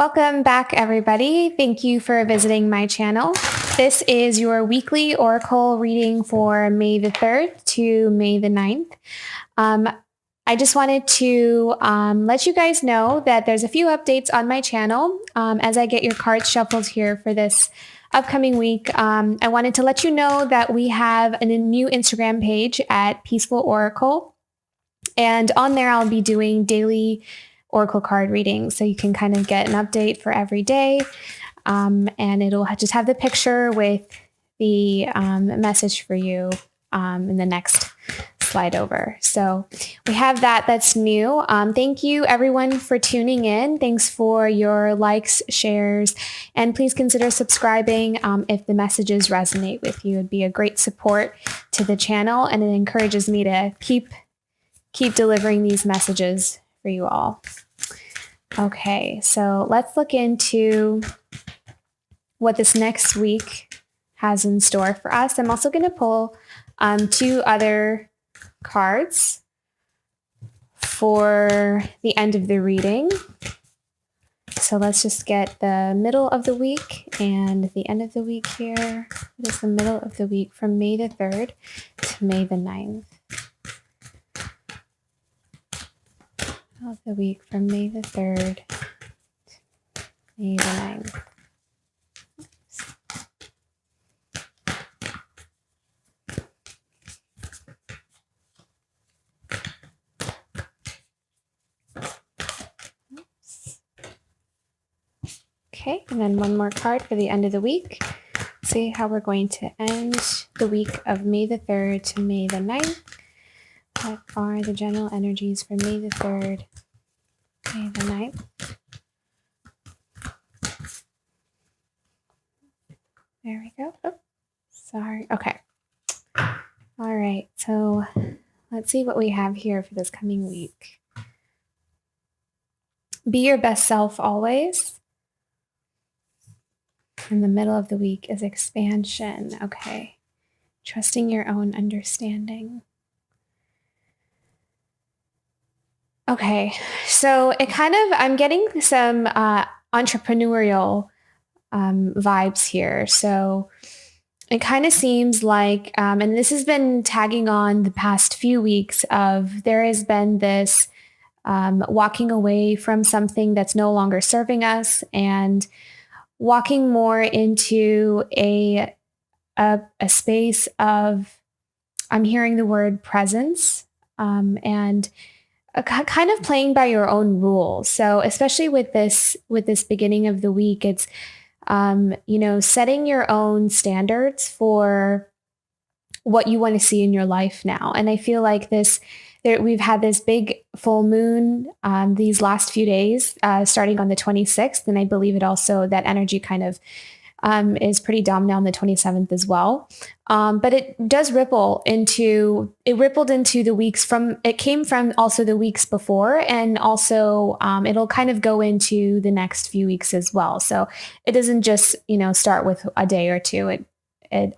Welcome back, everybody. Thank you for visiting my channel. This is your weekly oracle reading for May the 3rd to May the 9th. I just wanted to let you guys know that there's a few updates on my channel as I get your cards shuffled here for this upcoming week. I wanted to let you know that we have a new Instagram page at Peaceful Oracle. And on there, I'll be doing daily oracle card readings, so you can kind of get an update for every day. And it'll just have the picture with the message for you in the next slide over. So we have that's new. Thank you everyone for tuning in. Thanks for your likes, shares, and please consider subscribing if the messages resonate with you. It'd be a great support to the channel, and it encourages me to keep delivering these messages for you all. Okay, so let's look into what this next week has in store for us. I'm also going to pull two other cards for the end of the reading. So let's just get the middle of the week and the end of the week here. What is the middle of the week from May the 3rd to May the 9th? Of the week from May the 3rd to May the 9th. Oops. Okay, and then one more card for the end of the week. See how we're going to end the week of May the 3rd to May the 9th. What are the general energies for May the 3rd, May the 9th? There we go. Oh, sorry. Okay. All right. So let's see what we have here for this coming week. Be your best self always. In the middle of the week is expansion. Okay. Trusting your own understanding. Okay, so I'm getting some entrepreneurial vibes here. So it kind of seems like, and this has been tagging on the past few weeks there has been this walking away from something that's no longer serving us and walking more into a space of, I'm hearing the word presence, and kind of playing by your own rules. So especially with this beginning of the week, it's, setting your own standards for what you want to see in your life now. And I feel like we've had this big full moon these last few days, starting on the 26th. And I believe that energy kind of is pretty dominant on the 27th as well. But it does rippled into the weeks it came from also the weeks before. And also it'll kind of go into the next few weeks as well. So it doesn't just, start with a day or two. It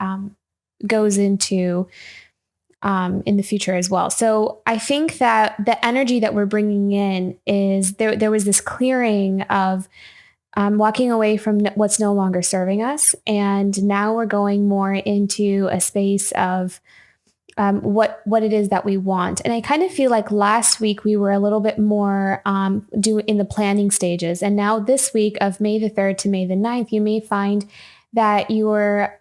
goes into in the future as well. So I think that the energy that we're bringing in is there was this clearing of walking away from what's no longer serving us. And now we're going more into a space of what it is that we want. And I kind of feel like last week we were a little bit more in the planning stages. And now this week of May the 3rd to May the 9th, you may find that you're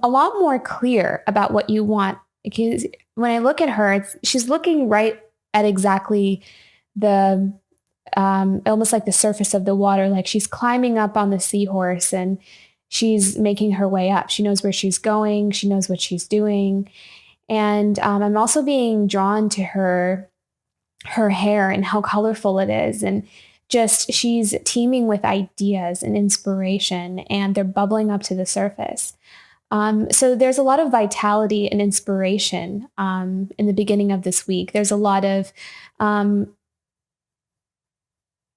a lot more clear about what you want. Because when I look at her, she's looking right at exactly the almost like the surface of the water, like she's climbing up on the seahorse and she's making her way up. She knows where she's going. She knows what she's doing. And I'm also being drawn to her hair and how colorful it is. And just she's teeming with ideas and inspiration, and they're bubbling up to the surface. So there's a lot of vitality and inspiration in the beginning of this week. There's a lot of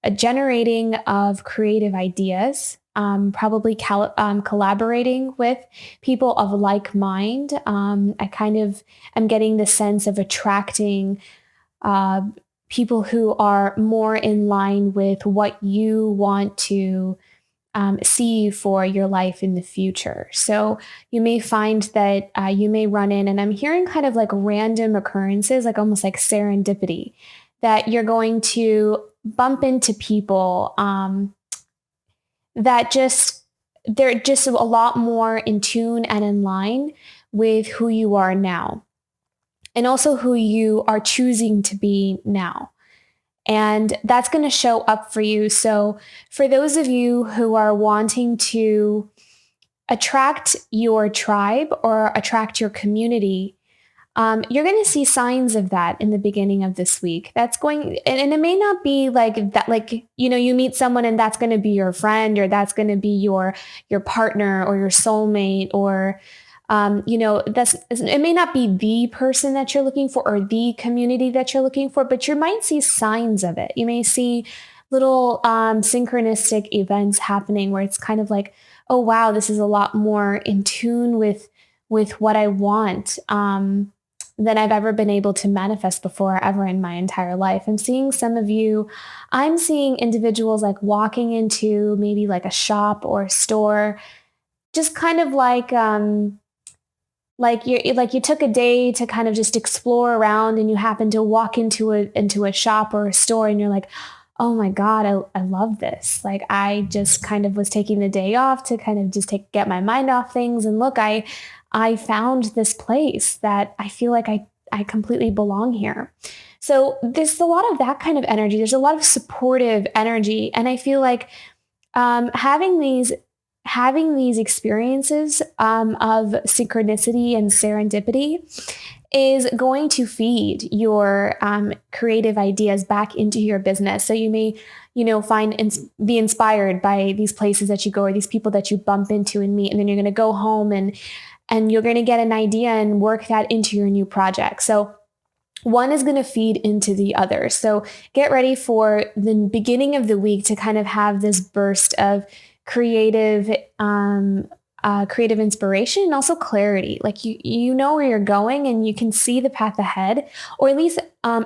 a generating of creative ideas, probably collaborating with people of like mind. I kind of am getting the sense of attracting people who are more in line with what you want to see for your life in the future. So you may find that you may run in, and I'm hearing kind of like random occurrences, like almost like serendipity, that you're going to bump into people that they're just a lot more in tune and in line with who you are now, and also who you are choosing to be now. And that's going to show up for you. So for those of you who are wanting to attract your tribe or attract your community, you're going to see signs of that in the beginning of this week. That's going, and it may not be like that, like, you meet someone and that's going to be your friend, or that's going to be your partner or your soulmate, or it may not be the person that you're looking for or the community that you're looking for, but you might see signs of it. You may see little synchronistic events happening where it's kind of like, oh, wow, this is a lot more in tune with what I want than I've ever been able to manifest before ever in my entire life. I'm seeing individuals like walking into maybe like a shop or a store, just kind of like you took a day to kind of just explore around, and you happen to walk into a shop or a store, and you're like, oh my God, I love this. Like, I just kind of was taking the day off to kind of just get my mind off things. And look, I found this place that I feel like I completely belong here. So there's a lot of that kind of energy. There's a lot of supportive energy. And I feel like having these experiences of synchronicity and serendipity is going to feed your creative ideas back into your business. So you may, be inspired by these places that you go or these people that you bump into and meet, and then you're going to go home and you're going to get an idea and work that into your new project. So one is going to feed into the other. So get ready for the beginning of the week to kind of have this burst of creative inspiration and also clarity. Like you know where you're going and you can see the path ahead, or at least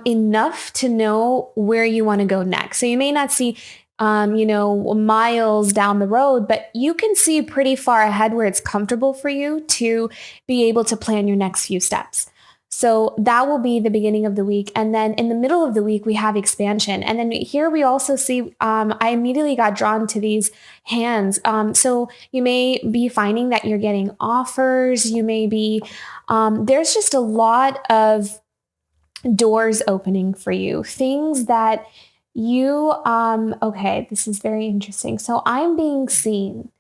enough to know where you want to go next. So you may not see miles down the road, but you can see pretty far ahead where it's comfortable for you to be able to plan your next few steps. So that will be the beginning of the week. And then in the middle of the week, we have expansion. And then here we also see, I immediately got drawn to these hands. So you may be finding that you're getting offers. You may be, there's just a lot of doors opening for you. Things that you, okay, this is very interesting. So I'm being shown,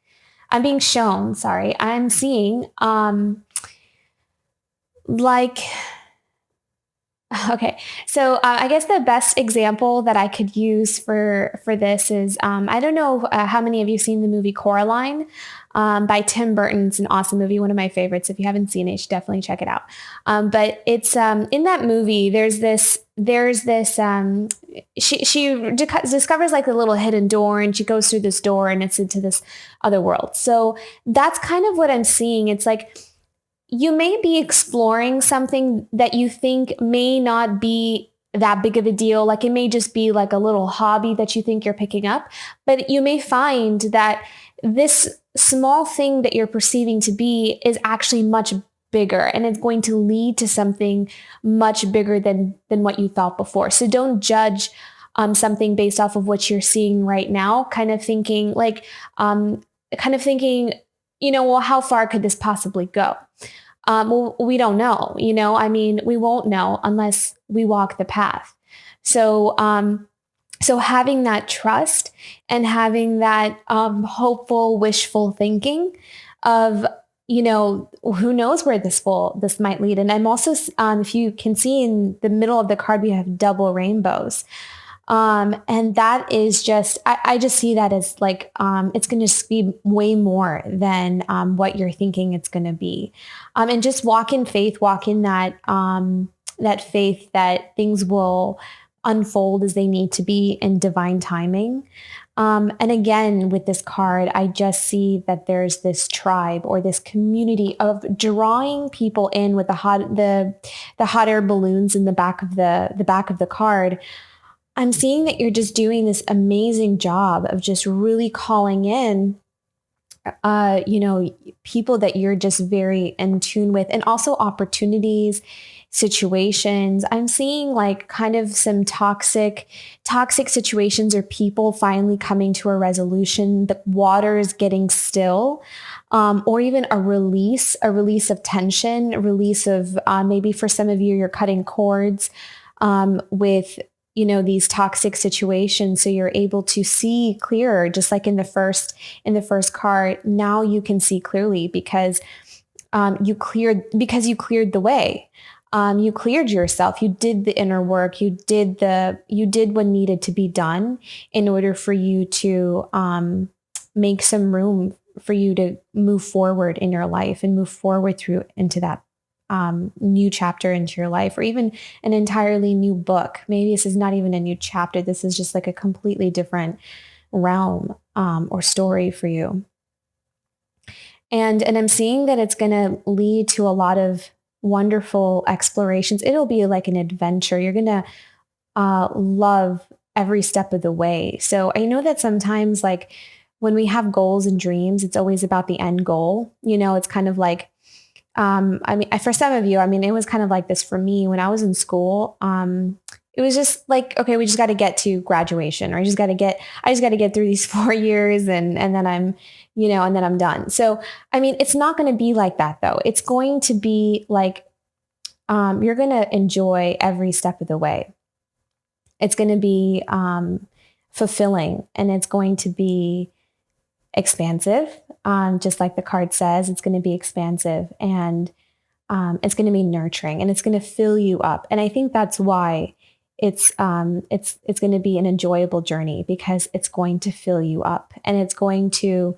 I'm seeing, okay, so I guess the best example that I could use for this is, I don't know how many of you have seen the movie Coraline by Tim Burton. It's an awesome movie, one of my favorites. If you haven't seen it, you should definitely check it out. But it's in that movie, there's this she discovers like a little hidden door, and she goes through this door and it's into this other world. So that's kind of what I'm seeing. It's like, you may be exploring something that you think may not be that big of a deal. Like it may just be like a little hobby that you think you're picking up, but you may find that this small thing that you're perceiving to be is actually much bigger, and it's going to lead to something much bigger than what you thought before. So don't judge something based off of what you're seeing right now, kind of thinking, well, how far could this possibly go? Well, we don't know, we won't know unless we walk the path. So, so having that trust and having that hopeful, wishful thinking of, who knows where this might lead. And I'm also, if you can see in the middle of the card, we have double rainbows. And that is just, I just see that as like, it's going to be way more than what you're thinking it's going to be. And just walk in faith, walk in that faith that things will unfold as they need to be in divine timing. And again, with this card, I just see that there's this tribe or this community of drawing people in with the hot air balloons in the back of the card. I'm seeing that you're just doing this amazing job of just really calling in, you know, people that you're just very in tune with, and also opportunities, situations. I'm seeing like kind of some toxic situations, or people finally coming to a resolution. The water is getting still, or even a release of tension, a release of, maybe for some of you, you're cutting cords, with, you know, these toxic situations, so you're able to see clearer, just like in the first card. Now you can see clearly because, you cleared the way. You cleared yourself. You did the inner work. You did what needed to be done in order for you to, make some room for you to move forward in your life, and move forward through into that, new chapter into your life, or even an entirely new book. Maybe this is not even a new chapter. This is just like a completely different realm, or story for you. And I'm seeing that it's going to lead to a lot of wonderful explorations. It'll be like an adventure. You're going to, love every step of the way. So I know that sometimes, like, when we have goals and dreams, it's always about the end goal. You know, it's kind of like, I mean, for some of you, I mean, it was kind of like this for me when I was in school. It was just like, okay, we just got to get to graduation, or I just got to get through these 4 years, and then I'm, you know, and then I'm done. So, I mean, it's not going to be like that though. It's going to be like, you're going to enjoy every step of the way. It's going to be, fulfilling, and it's going to be expansive. Just like the card says, it's going to be expansive, and, it's going to be nurturing, and it's going to fill you up. And I think that's why it's going to be an enjoyable journey, because it's going to fill you up, and it's going to,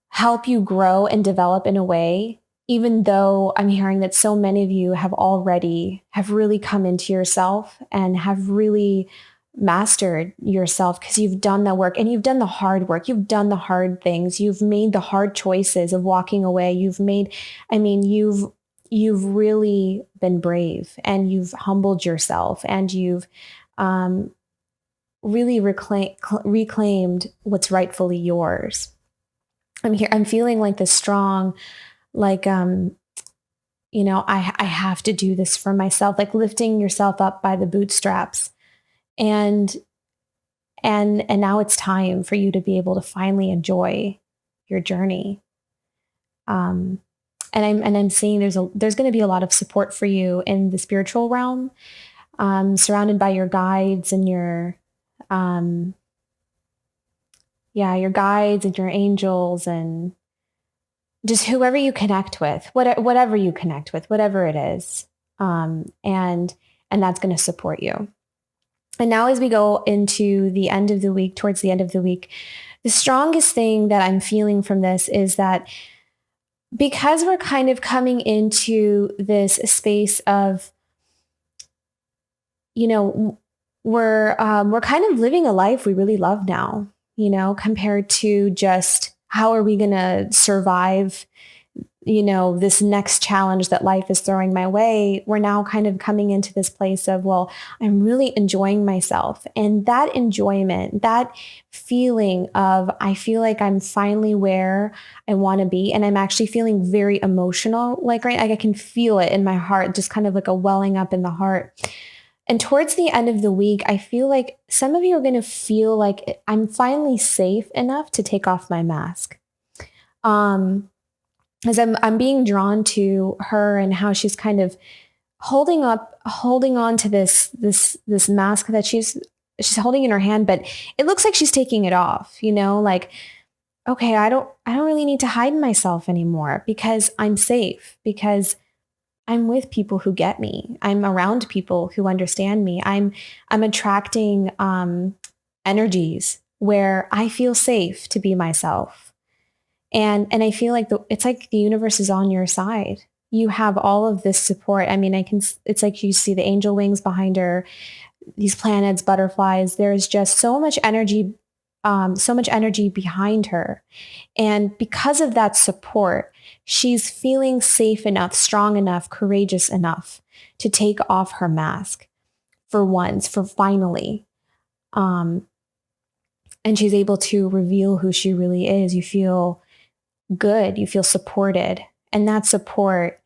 help you grow and develop in a way. Even though I'm hearing that so many of you have really come into yourself, and have really mastered yourself, because you've done the work, and you've done the hard work. You've done the hard things. You've made the hard choices of walking away. You've really been brave, and you've humbled yourself, and you've, really reclaimed what's rightfully yours. I'm feeling like this strong, like, you know, I have to do this for myself, like lifting yourself up by the bootstraps. And now it's time for you to be able to finally enjoy your journey. And I'm seeing there's going to be a lot of support for you in the spiritual realm, surrounded by your guides and um, your guides and your angels, and just whoever you connect with, whatever you connect with, whatever it is, and that's going to support you. And now, as we go into the end of the week, towards the end of the week, the strongest thing that I'm feeling from this is that, because we're kind of coming into this space of, you know, we're kind of living a life we really love now, you know, compared to just how are we going to survive, you know, this next challenge that life is throwing my way. We're now kind of coming into this place of, well, I'm really enjoying myself. And that enjoyment, that feeling of, I feel like I'm finally where I want to be. And I'm actually feeling very emotional. Like I can feel it in my heart, just kind of like a welling up in the heart. And towards the end of the week, I feel like some of you are going to feel like I'm finally safe enough to take off my mask. As I'm being drawn to her, and how she's kind of holding on to this mask that she's holding in her hand, but it looks like she's taking it off, you know, like, okay, I don't really need to hide myself anymore, because I'm safe, because I'm with people who get me. I'm around people who understand me. I'm attracting, energies where I feel safe to be myself. And I feel like it's like the universe is on your side. You have all of this support. I mean, it's like you see the angel wings behind her, these planets, butterflies. There's just so much energy behind her. And because of that support, she's feeling safe enough, strong enough, courageous enough to take off her mask for once, for finally. And she's able to reveal who she really is. You feel good, you feel supported. And that support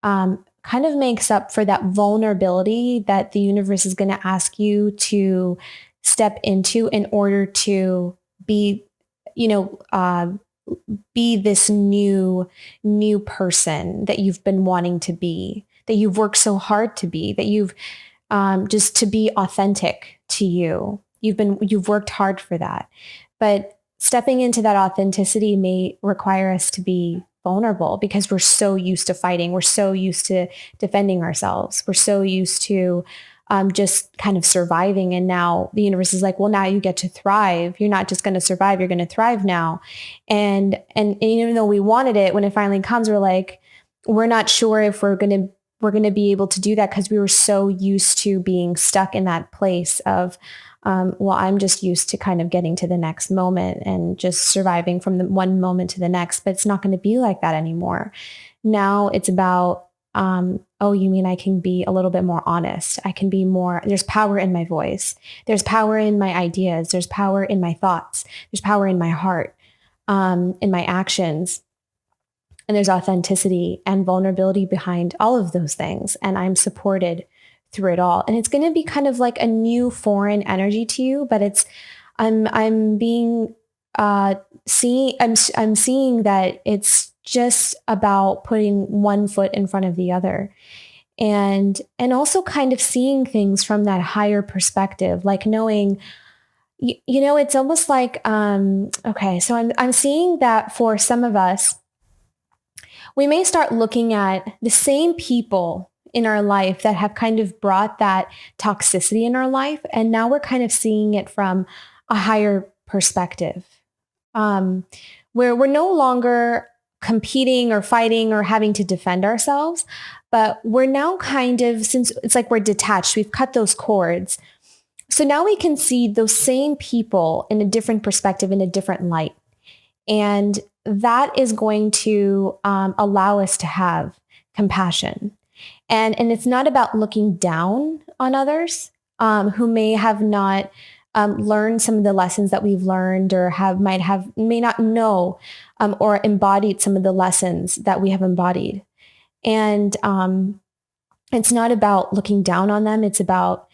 kind of makes up for that vulnerability that the universe is going to ask you to step into in order to be, be this new person that you've been wanting to be, that you've worked so hard to be, that you've just to be authentic to you. You've worked hard for that. But stepping into that authenticity may require us to be vulnerable because we're so used to fighting. We're so used to defending ourselves. We're so used to just kind of surviving. And now the universe is like, well, now you get to thrive. You're not just going to survive. You're going to thrive now. And even though we wanted it, when it finally comes, we're like, we're not sure if we're going to be able to do that because we were so used to being stuck in that place of, well, I'm just used to kind of getting to the next moment and just surviving from the one moment to the next, but it's not going to be like that anymore. Now it's about, oh, you mean I can be a little bit more honest. I can be more, there's power in my voice. There's power in my ideas. There's power in my thoughts. There's power in my heart, in my actions. And there's authenticity and vulnerability behind all of those things. And I'm supported through it all. And it's going to be kind of like a new foreign energy to you, but I'm being, I'm seeing that it's just about putting one foot in front of the other and also kind of seeing things from that higher perspective, like knowing, it's almost like, okay, so I'm seeing that for some of us, we may start looking at the same people in our life that have kind of brought that toxicity in our life. And now we're kind of seeing it from a higher perspective, where we're no longer competing or fighting or having to defend ourselves, but we're now kind of, since it's like we're detached, we've cut those cords. So now we can see those same people in a different perspective, in a different light. And that is going to allow us to have compassion. And it's not about looking down on others who may have not learned some of the lessons that we've learned or may not know or embodied some of the lessons that we have embodied. And it's not about looking down on them. It's about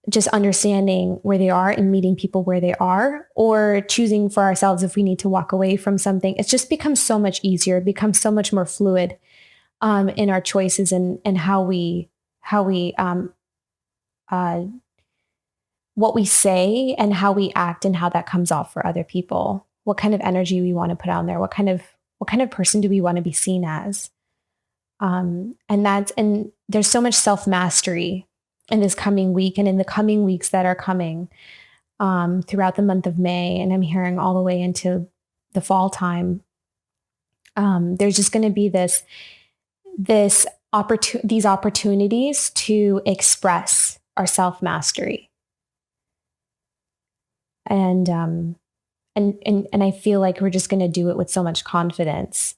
just understanding where they are and meeting people where they are, or choosing for ourselves if we need to walk away from something. It's just becomes so much easier. It becomes so much more fluid in our choices and how we what we say and how we act and how that comes off for other people. What kind of energy we want to put out there. What kind of person do we want to be seen as? And there's so much self-mastery in this coming week and in the coming weeks that are coming throughout the month of May. And I'm hearing all the way into the fall time. There's just going to be these opportunities to express our self-mastery. And I feel like we're just going to do it with so much confidence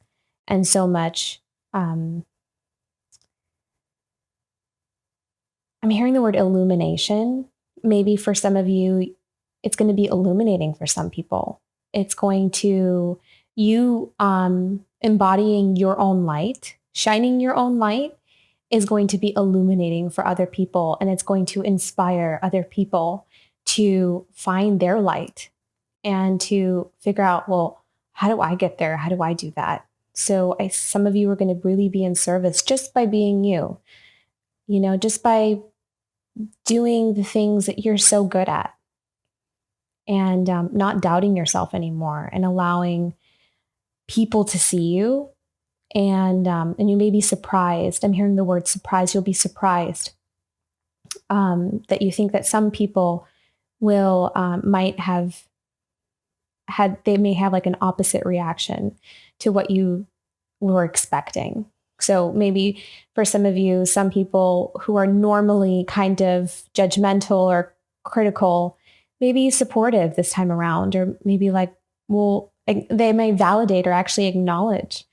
and so much, I'm hearing the word illumination. Maybe for some of you, it's going to be illuminating for some people. It's going to you embodying your own light, shining your own light is going to be illuminating for other people. And it's going to inspire other people to find their light and to figure out, well, how do I get there? How do I do that? So some of you are going to really be in service just by being you, just by doing the things that you're so good at and not doubting yourself anymore and allowing people to see you. And you may be surprised. I'm hearing the word surprise. You'll be surprised that you think that some people will might have had, they may have like an opposite reaction to what you were expecting. So maybe for some of you, some people who are normally kind of judgmental or critical, maybe supportive this time around, or maybe like, well, they may validate or actually acknowledge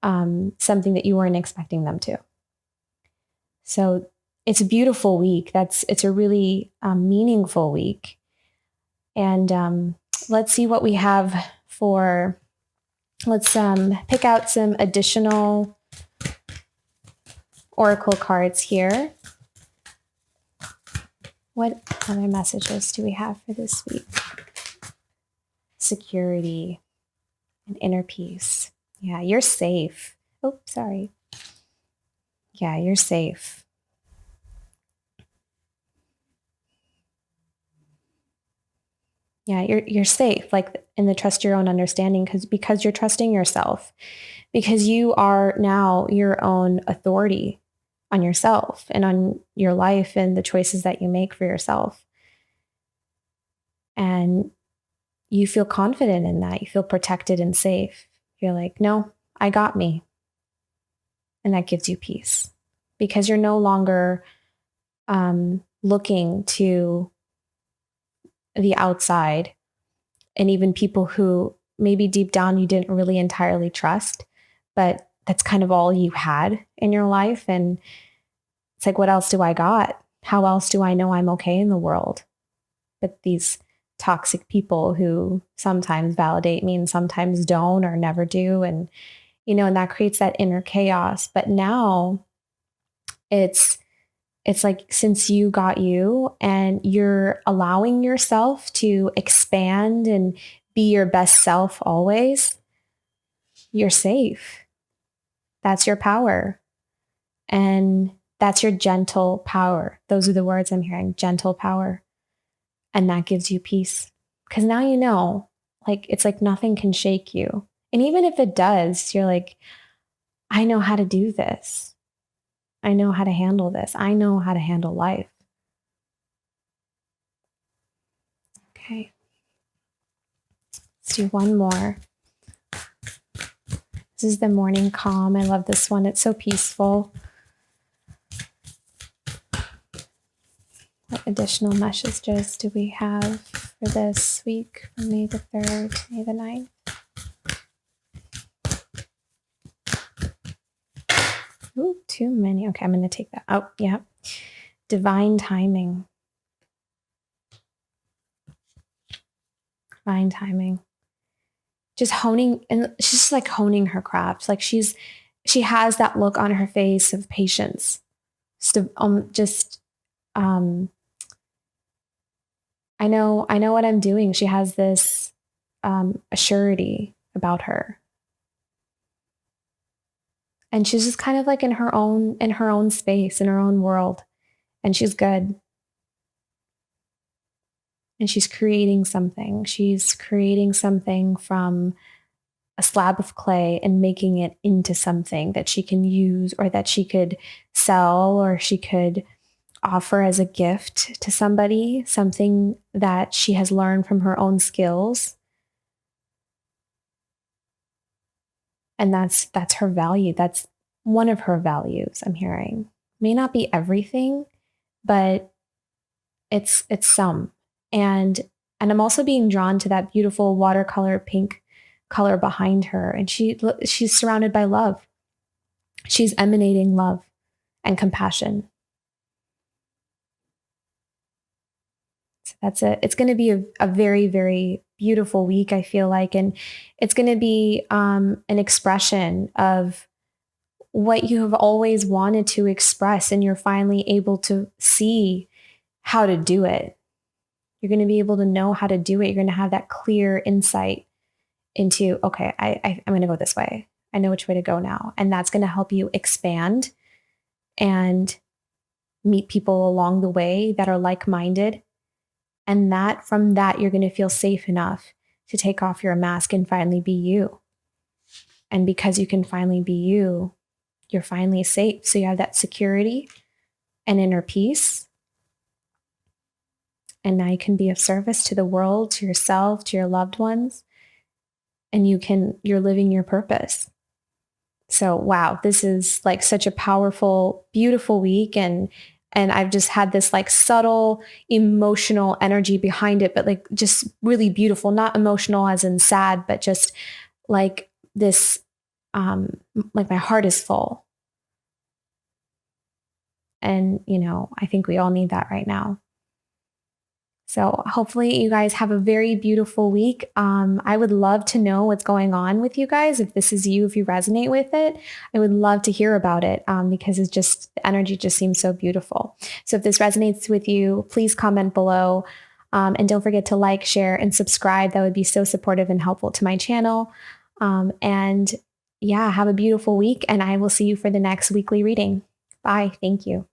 something that you weren't expecting them to. So it's a beautiful week. It's a really meaningful week. And let's see what we have for, let's pick out some additional oracle cards here. What other messages do we have for this week? Security and inner peace. Yeah, you're safe. Oh, sorry. Yeah, you're safe. Yeah, you're safe, like in the trust your own understanding, because you're trusting yourself, because you are now your own authority on yourself and on your life and the choices that you make for yourself. And you feel confident in that. You feel protected and safe. You're like, no, I got me. And that gives you peace because you're no longer looking to the outside and even people who maybe deep down you didn't really entirely trust, but that's kind of all you had in your life. And it's like, what else do I got? How else do I know I'm okay in the world? But these toxic people who sometimes validate me and sometimes don't or never do. And, and that creates that inner chaos. But now it's like, since you got you and you're allowing yourself to expand and be your best self always, you're safe. That's your power. And that's your gentle power. Those are the words I'm hearing, gentle power. And that gives you peace. Because now you know, like, it's like nothing can shake you. And even if it does, you're like, I know how to do this. I know how to handle this. I know how to handle life. Okay. Let's do one more. This is the morning calm. I love this one. It's so peaceful. What additional messages do we have for this week from May the 3rd to May the 9th? Ooh, too many. Okay, I'm going to take that out. Yeah. Divine timing. Divine timing. Just honing, and she's just like honing her craft. Like she has that look on her face of patience. I know what I'm doing. She has this assurity about her. And she's just kind of like in her own space, in her own world. And she's good. And she's creating something. She's creating something from a slab of clay and making it into something that she can use or that she could sell or she could offer as a gift to somebody, something that she has learned from her own skills. And that's her value. That's one of her values, I'm hearing. May not be everything, but it's some. And I'm also being drawn to that beautiful watercolor pink color behind her. And she's surrounded by love. She's emanating love and compassion. So that's it. It's going to be a very, very beautiful week, I feel like. And it's going to be an expression of what you have always wanted to express. And you're finally able to see how to do it. You're going to be able to know how to do it. You're going to have that clear insight into, okay, I'm going to go this way. I know which way to go now. And that's going to help you expand and meet people along the way that are like-minded. And from that, you're going to feel safe enough to take off your mask and finally be you. And because you can finally be you, you're finally safe. So you have that security and inner peace. And now you can be of service to the world, to yourself, to your loved ones. And you're living your purpose. So, wow, this is like such a powerful, beautiful week. And I've just had this like subtle emotional energy behind it, but like just really beautiful, not emotional as in sad, but just like this, like my heart is full. And, I think we all need that right now. So hopefully you guys have a very beautiful week. I would love to know what's going on with you guys. If this is you, if you resonate with it, I would love to hear about it because the energy just seems so beautiful. So if this resonates with you, please comment below. And don't forget to like, share, and subscribe. That would be so supportive and helpful to my channel. And yeah, have a beautiful week. And I will see you for the next weekly reading. Bye. Thank you.